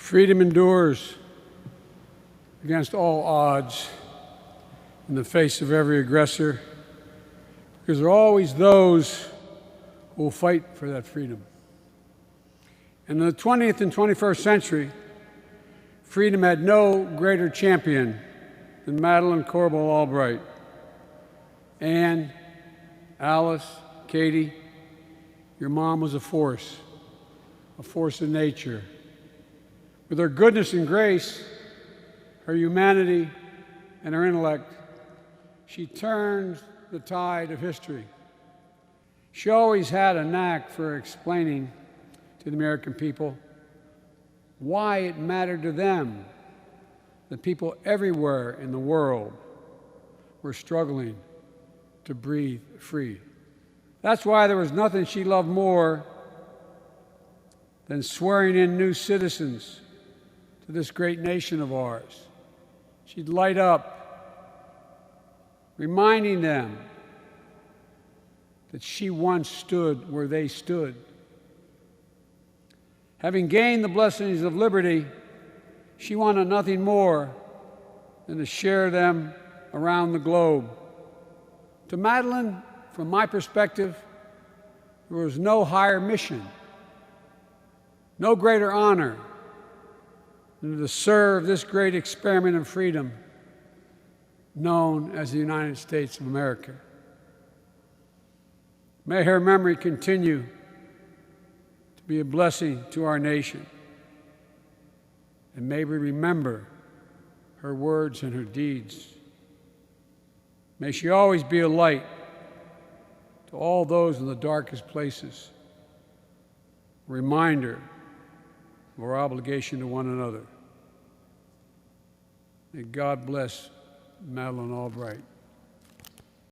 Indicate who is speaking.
Speaker 1: Freedom endures against all odds in the face of every aggressor, because there are always those who will fight for that freedom. And in the 20th and 21st century, freedom had no greater champion than Madeleine Albright. Anne, Alice, Katie, your mom was a force of nature. With her goodness and grace, her humanity, and her intellect, she turned the tide of history. She always had a knack for explaining to the American people why it mattered to them that people everywhere in the world were struggling to breathe free. That's why there was nothing she loved more than swearing in new citizens to this great nation of ours. She'd light up, reminding them that she once stood where they stood. Having gained the blessings of liberty, she wanted nothing more than to share them around the globe. To Madeleine, from my perspective, there was no higher mission, no greater honor than to serve this great experiment of freedom known as the United States of America. May her memory continue to be a blessing to our nation, and may we remember her words and her deeds. May she always be a light to all those in the darkest places, a reminder of our obligation to one another. May God bless Madeleine Albright.